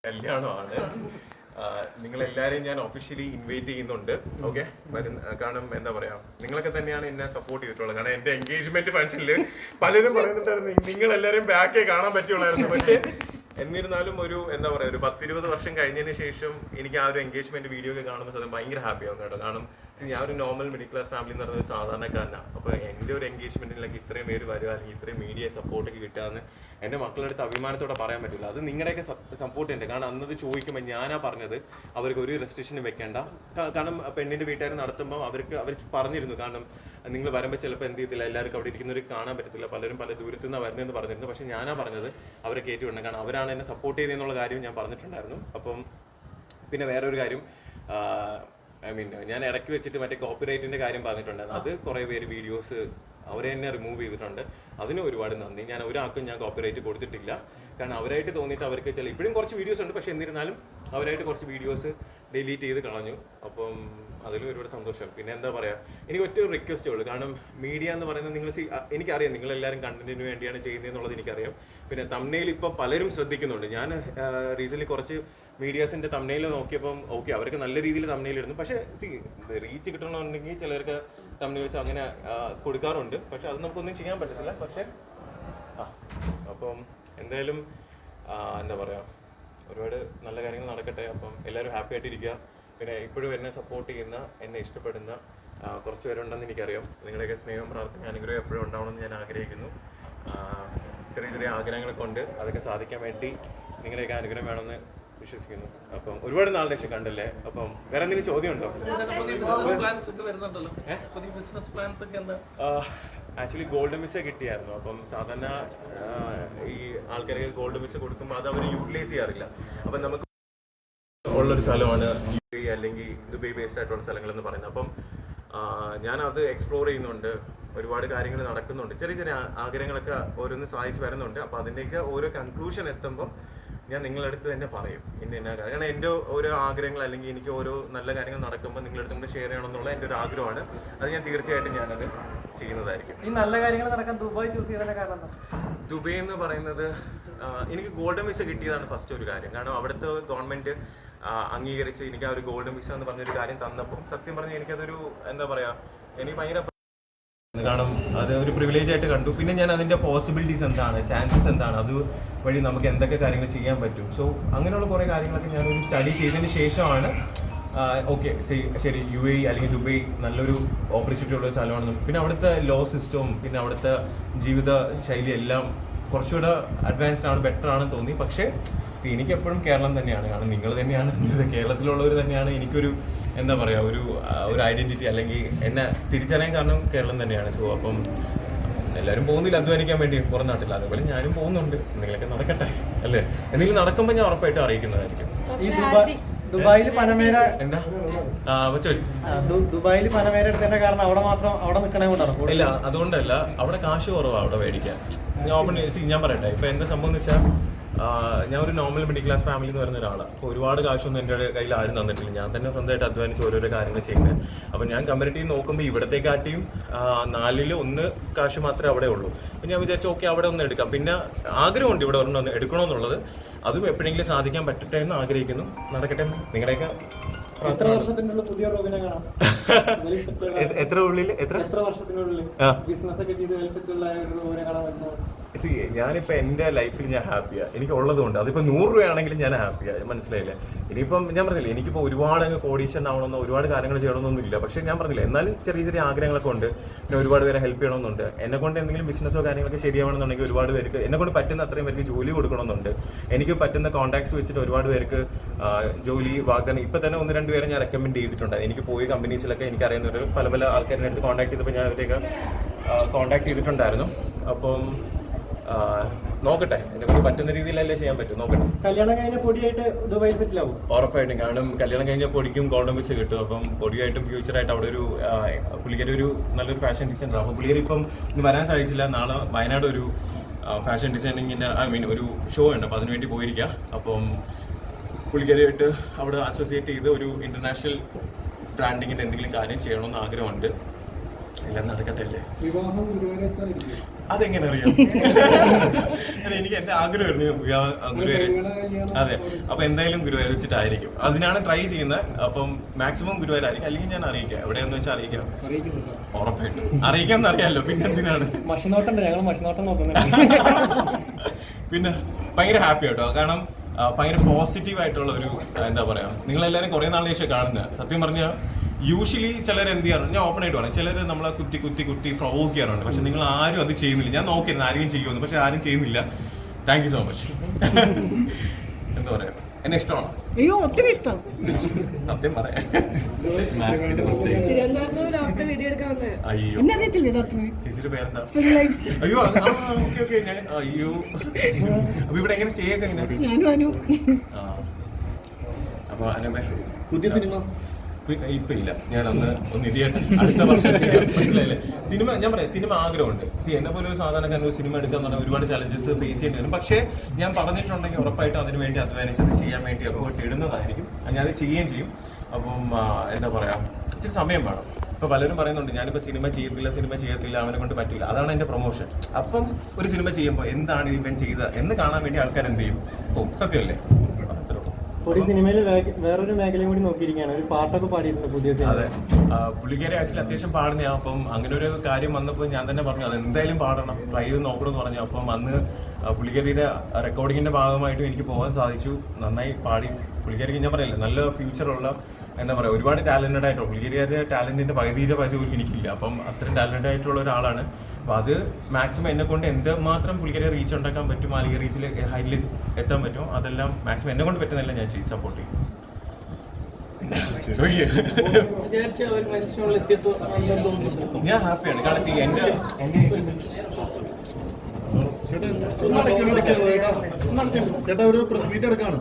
കല്യാണമാണ്. നിങ്ങളെല്ലാവരെയും ഞാൻ ഒഫീഷ്യലി ഇൻവൈറ്റ് ചെയ്യുന്നുണ്ട്. ഓക്കെ, കാരണം എന്താ പറയാ, നിങ്ങളൊക്കെ തന്നെയാണ് എന്നെ സപ്പോർട്ട് ചെയ്തിട്ടുള്ളത്. കാരണം എന്റെ എൻഗേജ്മെന്റ് ഫംഗ്ഷനിൽ പലരും പറയുന്നുണ്ടായിരുന്നു നിങ്ങളെല്ലാവരും ബാക്കേ കാണാൻ പറ്റുള്ളായിരുന്നു. പക്ഷെ എന്നിരുന്നാലും ഒരു എന്താ പറയാ, ഒരു 10-20 വർഷം കഴിഞ്ഞതിന് ശേഷം എനിക്ക് ആ ഒരു എൻഗേജ്മെന്റ് വീഡിയോ ഒക്കെ കാണുമ്പോൾ സത്യം ഭയങ്കര ഹാപ്പി ആവും കേട്ടോ. കാരണം ഞാൻ ഒരു നോർമൽ മിഡിൽ ക്ലാസ് ഫാമിലി എന്ന് പറയുന്ന ഒരു സാധാരണക്കാരനാണ്. അപ്പോൾ എൻ്റെ ഒരു എൻഗേജ്മെന്റിലേക്ക് ഇത്രയും പേര് വരിക, അല്ലെങ്കിൽ ഇത്രയും മീഡിയ സപ്പോർട്ടൊക്കെ കിട്ടാന്ന് എൻ്റെ മക്കളുടെ അടുത്ത് അഭിമാനത്തോടെ പറയാൻ പറ്റില്ല. അത് നിങ്ങളുടെയൊക്കെ സപ്പോർട്ട് ഉണ്ട്. കാരണം അന്നത് ചോദിക്കുമ്പോൾ ഞാനാ പറഞ്ഞത് അവർക്ക് ഒരു റെസ്ട്രിക്ഷനും വെക്കേണ്ട. കാരണം പെണ്ണിൻ്റെ വീട്ടുകാർ നടത്തുമ്പോൾ അവർ പറഞ്ഞിരുന്നു, കാരണം നിങ്ങൾ വരുമ്പോൾ ചിലപ്പോൾ എന്ത് ചെയ്തില്ല, എല്ലാവർക്കും അവിടെ ഇരിക്കുന്നവർ കാണാൻ പറ്റത്തില്ല, പലരും പല ദൂരത്തു നിന്നാണ് വരുന്നതെന്ന് പറഞ്ഞിരുന്നു. പക്ഷേ ഞാനാ പറഞ്ഞത് അവരെ കയറ്റി വിടണം, കാരണം അവരാണ് എന്നെ സപ്പോർട്ട് ചെയ്തതെന്നുള്ള കാര്യം ഞാൻ പറഞ്ഞിട്ടുണ്ടായിരുന്നു. അപ്പം പിന്നെ വേറൊരു കാര്യം, ഞാൻ ഇടയ്ക്ക് വെച്ചിട്ട് മറ്റേ കോപ്പിറൈറ്റിൻ്റെ കാര്യം പറഞ്ഞിട്ടുണ്ടായിരുന്നു. അത് കുറേ പേര് വീഡിയോസ് അവരെ തന്നെ റിമൂവ് ചെയ്തിട്ടുണ്ട്. അതിന് ഒരുപാട് നന്ദി. ഞാൻ ഒരാൾക്കും ഞാൻ കോപ്പിറൈറ്റ് കൊടുത്തിട്ടില്ല. കാരണം അവരായിട്ട് തോന്നിയിട്ട് അവർക്ക് ഇപ്പോഴും കുറച്ച് വീഡിയോസ് ഉണ്ട്, പക്ഷേ എന്നിരുന്നാലും അവരായിട്ട് കുറച്ച് വീഡിയോസ് ഡിലീറ്റ് ചെയ്ത് കളഞ്ഞു. അപ്പം അതിലും ഒരുപാട് സന്തോഷം. പിന്നെ എന്താ പറയുക, എനിക്ക് ഒറ്റ റിക്വസ്റ്റേ ഉള്ളൂ. കാരണം മീഡിയ എന്ന് പറയുന്നത് നിങ്ങൾ എനിക്കറിയാം നിങ്ങളെല്ലാവരും കണ്ടന്റിന് വേണ്ടിയാണ് ചെയ്യുന്നതെന്നുള്ളത് എനിക്കറിയാം. പിന്നെ തംബ്നെയിൽ ഇപ്പോൾ പലരും ശ്രദ്ധിക്കുന്നുണ്ട്. ഞാൻ റീസെൻ്റ്ലി കുറച്ച് മീഡിയാസിൻ്റെ തംബ്നെയിൽ നോക്കിയപ്പം ഓക്കെ, അവർക്ക് നല്ല രീതിയിൽ തംബ്നെയിൽ ഇടുന്നു. പക്ഷേ റീച്ച് കിട്ടണമെന്നുണ്ടെങ്കിൽ ചിലർക്ക് തംബ്നെയിൽസ് അങ്ങനെ കൊടുക്കാറുണ്ട്. പക്ഷെ അത് നമുക്കൊന്നും ചെയ്യാൻ പറ്റത്തില്ല. പക്ഷേ അപ്പം എന്തായാലും എന്താ പറയുക, ഒരുപാട് നല്ല കാര്യങ്ങൾ നടക്കട്ടെ. അപ്പം എല്ലാവരും ഹാപ്പി ആയിട്ടിരിക്കുക. പിന്നെ ഇപ്പോഴും എന്നെ സപ്പോർട്ട് ചെയ്യുന്ന, എന്നെ ഇഷ്ടപ്പെടുന്ന കുറച്ച് പേരുണ്ടെന്ന് എനിക്കറിയാം. നിങ്ങളുടെയൊക്കെ സ്നേഹം, പ്രാർത്ഥന, അനുഗ്രഹം എപ്പോഴും ഉണ്ടാവണമെന്ന് ഞാൻ ആഗ്രഹിക്കുന്നു. ചെറിയ ചെറിയ ആഗ്രഹങ്ങളൊക്കെ ഉണ്ട്, അതൊക്കെ സാധിക്കാൻ വേണ്ടി നിങ്ങളുടെയൊക്കെ അനുഗ്രഹം വേണമെന്ന് വിശ്വസിക്കുന്നു. അപ്പം ഒരുപാട് നാളിന് ശേഷം കണ്ടല്ലേ. അപ്പം വേറെ എന്തെങ്കിലും ചോദ്യം ഉണ്ടോ? ആക്ച്വലി ഗോൾഡൻ വിസ കിട്ടിയായിരുന്നു. അപ്പം സാധാരണ ഈ ആൾക്കാർക്ക് ഗോൾഡൻ വിസ കൊടുക്കുമ്പോൾ അത് അവർ യൂട്ടിലൈസ് ചെയ്യാറില്ല. അപ്പം നമുക്ക് ഉള്ളൊരു സ്ഥലമാണ് UAE അല്ലെങ്കിൽ ദുബൈ ബേസ്ഡ് ആയിട്ടുള്ള സ്ഥലങ്ങളെന്ന് പറയുന്നത്. അപ്പം ഞാനത് എക്സ്പ്ലോർ ചെയ്യുന്നുണ്ട്, ഒരുപാട് കാര്യങ്ങൾ നടക്കുന്നുണ്ട്, ചെറിയ ചെറിയ ആഗ്രഹങ്ങളൊക്കെ ഓരോന്ന് സാധിച്ചു വരുന്നുണ്ട്. അപ്പോൾ അതിൻ്റെയൊക്കെ ഓരോ കൺക്ലൂഷൻ എത്തുമ്പോൾ ഞാൻ നിങ്ങളുടെ അടുത്ത് തന്നെ പറയും ഇന്ന കാരണം എൻ്റെ ഓരോ ആഗ്രഹങ്ങൾ അല്ലെങ്കിൽ എനിക്ക് ഓരോ നല്ല കാര്യങ്ങൾ നടക്കുമ്പോൾ നിങ്ങളുടെ അടുത്ത് ഷെയർ ചെയ്യണമെന്നുള്ള എൻ്റെ ഒരു ആഗ്രഹമാണ്. അത് ഞാൻ തീർച്ചയായിട്ടും ഞാനത് ചെയ്യുന്നതായിരിക്കും. ഈ നല്ല കാര്യങ്ങൾ നടക്കാൻ ദുബായ് ചൂസ് ചെയ്തതിന്റെ കാരണം? ദുബൈ എന്ന് പറയുന്നത് എനിക്ക് ഗോൾഡൻ വിസ കിട്ടിയതാണ് ഫസ്റ്റ് ഒരു കാര്യം. കാരണം അവിടുത്തെ ഗവൺമെൻറ് അംഗീകരിച്ച് എനിക്ക് ആ ഒരു ഗോൾഡൻ വിസ എന്ന് പറഞ്ഞൊരു കാര്യം തന്നപ്പോൾ സത്യം പറഞ്ഞാൽ എനിക്കതൊരു എന്താ പറയുക, എനിക്ക് ഭയങ്കര, കാരണം അത് ഒരു പ്രിവിലേജ് ആയിട്ട് കണ്ടു. പിന്നെ ഞാൻ അതിൻ്റെ പോസിബിലിറ്റീസ് എന്താണ്, ചാൻസസ് എന്താണ്, അത് വഴി നമുക്ക് എന്തൊക്കെ കാര്യങ്ങൾ ചെയ്യാൻ പറ്റും. സോ അങ്ങനെയുള്ള കുറേ കാര്യങ്ങളൊക്കെ ഞാനൊരു സ്റ്റഡി ചെയ്തതിന് ശേഷമാണ് ഓക്കെ ശരി UAE അല്ലെങ്കിൽ ദുബൈ നല്ലൊരു ഓപ്പർച്യൂണിറ്റി ഉള്ള സ്ഥലമാണ്. പിന്നെ അവിടുത്തെ ലോ സിസ്റ്റവും പിന്നെ അവിടുത്തെ ജീവിത ശൈലി എല്ലാം കുറച്ചുകൂടെ അഡ്വാൻസ്ഡ് ആണ്, ബെറ്റർ ആണെന്ന് തോന്നി. പക്ഷേ എനിക്ക് എപ്പോഴും കേരളം തന്നെയാണ്. കാരണം നിങ്ങൾ തന്നെയാണ്, കേരളത്തിലുള്ളവർ തന്നെയാണ് എനിക്കൊരു എന്താ പറയുക, ഒരു ഐഡൻറ്റിറ്റി അല്ലെങ്കിൽ എന്നെ തിരിച്ചറിയാൻ കാരണം കേരളം തന്നെയാണ്. സോ അപ്പം എല്ലാവരും പോകുന്നില്ല അധ്വാനിക്കാൻ വേണ്ടി പുറം നാട്ടില്ല, അതുപോലെ ഞാനും പോകുന്നുണ്ട്. എന്തെങ്കിലുമൊക്കെ നടക്കട്ടെ അല്ലേ. എന്തെങ്കിലും നടക്കുമ്പോൾ ഞാൻ ഉറപ്പായിട്ടും അറിയിക്കുന്നതായിരിക്കും. ഈ ദുബായിൽ പനമേര എന്താ ദുബായിൽ പനമേര എടുത്തതിന്റെ കാരണം അവിടെ നിൽക്കണേ കൊണ്ടാണ്? ഇല്ല, അതുകൊണ്ടല്ല. അവിടെ കാശ് കുറവാണ് അവിടെ മേടിക്കാൻ. ഞാൻ പറയട്ടെ, ഇപ്പം എന്താ സംഭവം എന്ന് വെച്ചാൽ ഞാൻ ഒരു നോർമൽ മിഡിൽ ക്ലാസ് ഫാമിലി എന്ന് പറയുന്ന ഒരാളാണ്. അപ്പോൾ ഒരുപാട് കാശൊന്നും എൻ്റെ കയ്യിൽ ആരും തന്നിട്ടില്ല. ഞാൻ തന്നെ സ്വന്തമായിട്ട് അധ്വാനിച്ച് ഓരോരോ കാര്യങ്ങൾ ചെയ്യുന്നത്. അപ്പോൾ ഞാൻ കമ്പാരിറ്റീവ് നോക്കുമ്പോൾ ഇവിടത്തെക്കാട്ടിയും 4-ൽ 1 കാശ് മാത്രമേ അവിടെ ഉള്ളൂ. അപ്പോൾ ഞാൻ വിചാരിച്ചു ഓക്കെ അവിടെ ഒന്ന് എടുക്കാം. പിന്നെ ആഗ്രഹമുണ്ട് ഇവിടെ ഒരെണ്ണം ഒന്ന് എടുക്കണമെന്നുള്ളത്. അതും എപ്പോഴെങ്കിലും സാധിക്കാൻ പറ്റട്ടെ എന്ന് ആഗ്രഹിക്കുന്നു. നടക്കട്ടെ. നിങ്ങളുടെയൊക്കെ എത്ര വർഷത്തിനുള്ളിൽ പുതിയ റോബിനെ കാണാം? എത്ര വർഷത്തിനുള്ളിൽ ബിസിനസ് ഒക്കെ ചെയ്ത് വെൽ സെറ്റിൽഡ് ആയ ഒരു റോബിനെ കാണാൻ പറ്റുന്നത്? ഞാനിപ്പോൾ എൻ്റെ ലൈഫിൽ ഞാൻ ഹാപ്പിയാണ്. എനിക്ക് ഉള്ളതുകൊണ്ട് അതിപ്പോൾ 100 രൂപയാണെങ്കിലും ഞാൻ ഹാപ്പിയാണ്. മനസ്സിലായില്ലേ? ഇനിയിപ്പം ഞാൻ പറഞ്ഞില്ലേ, എനിക്കിപ്പോൾ ഒരുപാട് കോടീശ്വരൻ ആവണമെന്നോ ഒരുപാട് കാര്യങ്ങൾ ചെയ്യണമെന്നൊന്നും ഇല്ല. പക്ഷേ ഞാൻ പറഞ്ഞില്ല, എന്നാലും ചെറിയ ചെറിയ ആഗ്രഹങ്ങളൊക്കെ ഉണ്ട്. പിന്നെ ഒരുപാട് പേരെ ഹെൽപ്പ് ചെയ്യണമെന്നുണ്ട്. എന്നെക്കൊണ്ട് എന്തെങ്കിലും ബിസിനസ്സോ കാര്യങ്ങളൊക്കെ ശരിയാവണമെന്നുണ്ടെങ്കിൽ ഒരുപാട് പേർക്ക് എന്നെക്കൊണ്ട് പറ്റുന്ന അത്രയും പേർക്ക് ജോലി കൊടുക്കണമെന്നുണ്ട്. എനിക്ക് പറ്റുന്ന കോൺടാക്ട്സ് വെച്ചിട്ട് ഒരുപാട് പേർക്ക് ജോലി വാഗ്ദാനം ഇപ്പം തന്നെ 1-2 പേരെ ഞാൻ റെക്കമെൻഡ് ചെയ്തിട്ടുണ്ട്. എനിക്ക് പോയി കമ്പനീസിലൊക്കെ എനിക്കറിയുന്നവർ പല ആൾക്കാരുടെ അടുത്ത് കോൺടാക്ട് ചെയ്തപ്പോൾ ഞാൻ അവരെയൊക്കെ കോൺടാക്ട് ചെയ്തിട്ടുണ്ടായിരുന്നു. അപ്പം നോക്കട്ടെ, എന്നെ കൊണ്ട് പറ്റുന്ന രീതിയിലല്ലേ ചെയ്യാൻ പറ്റും. നോക്കട്ടെ. കല്യാണം കഴിഞ്ഞ പൊടിയായിട്ട് ദുബായ് സെറ്റിൽ ആവും ഉറപ്പായിട്ടും. കാരണം കല്യാണം കഴിഞ്ഞ പൊടിക്കും ഗോൾഡൻ വിസ കിട്ടും. അപ്പം പൊടിയായിട്ടും ഫ്യൂച്ചറായിട്ട് അവിടെ ഒരു പുള്ളിക്കാരി ഒരു നല്ലൊരു ഫാഷൻ ഡിസൈനർ. അപ്പോൾ പുള്ളിക്കാരി ഇപ്പം ഇന്ന് വരാൻ സാധിച്ചില്ല. നാളെ വയനാട് ഒരു ഫാഷൻ ഡിസൈനിങ്ങിൻ്റെ ഒരു ഷോ ഉണ്ട്. അപ്പോൾ അതിനുവേണ്ടി പോയിരിക്കുക. അപ്പം പുള്ളിക്കാരിയായിട്ട് അവിടെ അസോസിയേറ്റ് ചെയ്ത് ഒരു ഇൻ്റർനാഷണൽ ബ്രാൻഡിങ്ങിൻ്റെ എന്തെങ്കിലും കാര്യം ചെയ്യണമെന്ന് ആഗ്രഹമുണ്ട്. എല്ലാം നടക്കട്ടെ അല്ലേ. വിവാഹം ഗുരുവായൂർ വെച്ചായിരിക്കും. അതെങ്ങനെ അറിയാം? എനിക്ക് എന്റെ ആഗ്രഹമായിരുന്നു ഗുരുവായൂർ. അതെ, അപ്പൊ എന്തായാലും ഗുരുവായൂർ വെച്ചിട്ടായിരിക്കും. അതിനാണ് ട്രൈ ചെയ്യുന്നത്. അപ്പം മാക്സിമം ഗുരുവായൂരായിരിക്കും, അല്ലെങ്കിൽ ഞാൻ അറിയിക്കാം. എവിടെയാന്ന് വെച്ചാൽ അറിയിക്കാം. ഉറപ്പായിട്ടും അറിയിക്കാന്ന് അറിയാമല്ലോ, പിന്നെ എന്തിനാണ്. മഷിനോട്ടുണ്ട്, ഞങ്ങൾ മഷിനോട്ടം നോക്കുന്നുണ്ട്. പിന്നെ ഭയങ്കര ഹാപ്പി കേട്ടോ, കാരണം ഭയങ്കര പോസിറ്റീവ് ആയിട്ടുള്ള ഒരു എന്താ പറയാ, നിങ്ങളെല്ലാവരും കുറെ നാളിന് ശേഷം കാണുന്നത്. സത്യം പറഞ്ഞാൽ യൂഷ്വലി ചിലർ എന്ത് ചെയ്യാറുണ്ട്, ഞാൻ ഓപ്പൺ ആയിട്ട് പറയാം, ചിലർ നമ്മളെ കുത്തി പ്രൊവോക്ക് ചെയ്യാറുണ്ട്. പക്ഷെ നിങ്ങൾ ആരും അത് ചെയ്യുന്നില്ല. ഞാൻ നോക്കിയിരുന്നു ആരെയും ചെയ്യുമെന്ന്, പക്ഷെ ആരും ചെയ്യുന്നില്ല. Thank you so much. എന്താ പറയാ, എന്നെ ഇഷ്ടമാണ്. അയ്യോ ഒത്തിരി ഇഷ്ടം. സത്യം പറയാം. അയ്യോ ചേച്ചിയുടെ പേരെന്താ? അയ്യോ ഓക്കെ ഞാൻ അയ്യോ. അപ്പൊ ഇവിടെ എങ്ങനെ സ്റ്റേ ഒക്കെ എങ്ങനെ? അപ്പൊ അനുമേ പുതിയ സിനിമ ഇപ്പൊ ഇല്ല, ഞാൻ ഒന്ന് ഇതായിട്ട് അടുത്ത വർഷം മനസ്സിലായില്ലേ. സിനിമ ഞാൻ പറയാം, സിനിമ ആഗ്രഹമുണ്ട്. എന്നെ പോലെ ഒരു സാധാരണക്കാരൻ ഒരു സിനിമ എടുക്കാൻ പറഞ്ഞാൽ ഒരുപാട് ചലഞ്ചസ് ഫേസ് ചെയ്യേണ്ടി വരും. പക്ഷേ ഞാൻ പറഞ്ഞിട്ടുണ്ടെങ്കിൽ ഉറപ്പായിട്ടും അതിന് വേണ്ടി അധ്വാനിച്ചത് ചെയ്യാൻ വേണ്ടി എഫേർട്ട് ഇടുന്നതായിരിക്കും. ഞാൻ അത് ചെയ്യുകയും ചെയ്യും. അപ്പം എന്താ പറയാ, ഇച്ചിരി സമയം വേണം. ഇപ്പൊ പലരും പറയുന്നുണ്ട് ഞാനിപ്പോ സിനിമ ചെയ്യത്തില്ല, അവനെ കൊണ്ട് പറ്റില്ല. അതാണ് എന്റെ പ്രൊമോഷൻ. അപ്പം ഒരു സിനിമ ചെയ്യുമ്പോൾ എന്താണ് ഇവൻ ചെയ്ത എന്ന് കാണാൻ വേണ്ടി ആൾക്കാർ എന്ത് ചെയ്യും? ഓ സത്യമല്ലേ. ഒരു സിനിമയിൽ വേറൊരു മേഖലയും കൂടി നോക്കിയിരിക്കുകയാണ്. ഒരു പാട്ടൊക്കെ പാടിയിട്ടുണ്ട് പുതിയ സിനിമ. അതെ, പുള്ളിക്കാരി ആക്ച്വലി അത്യാവശ്യം പാടുന്ന. അപ്പം അങ്ങനെ ഒരു കാര്യം വന്നപ്പോൾ ഞാൻ തന്നെ പറഞ്ഞു അത് എന്തായാലും പാടണം, ട്രൈ ചെയ്ത് നോക്കണമെന്ന് പറഞ്ഞു. അപ്പം അന്ന് പുള്ളിക്കാരിയുടെ റെക്കോർഡിങ്ങിന്റെ ഭാഗമായിട്ടും എനിക്ക് പോകാൻ സാധിച്ചു. നന്നായി പാടി. പുള്ളിക്കാരിക്ക് ഞാൻ പറയില്ല, നല്ല ഫ്യൂച്ചറുള്ള എന്താ പറയുക, ഒരുപാട് ടാലന്റഡ് ആയിട്ടുള്ള പുള്ളിക്കാരിയുടെ ടാലന്റിന്റെ പകുതി പോലും എനിക്കില്ല. അപ്പം അത്രയും ടാലന്റഡ് ആയിട്ടുള്ള ഒരാളാണ്. അപ്പോൾ അത് മാക്സിമം എന്നെ കൊണ്ട് എന്തുമാത്രം പുള്ളിക്കാരെ റീച്ച് ഉണ്ടാക്കാൻ പറ്റും, അല്ലെങ്കിൽ റീച്ചിൽ ഹൈറ്റിൽ എത്താൻ പറ്റുമോ അതെല്ലാം മാക്സിമം എന്നെ കൊണ്ട് പറ്റുന്നതെല്ലാം ഞാൻ ചെയ്യും, സപ്പോർട്ട് ചെയ്യും. ഞാൻ ഹാപ്പിയാണ്, കാരണം ചേട്ടാ ഒരു പ്രസ് മീറ്റ് എടുക്കാണ്.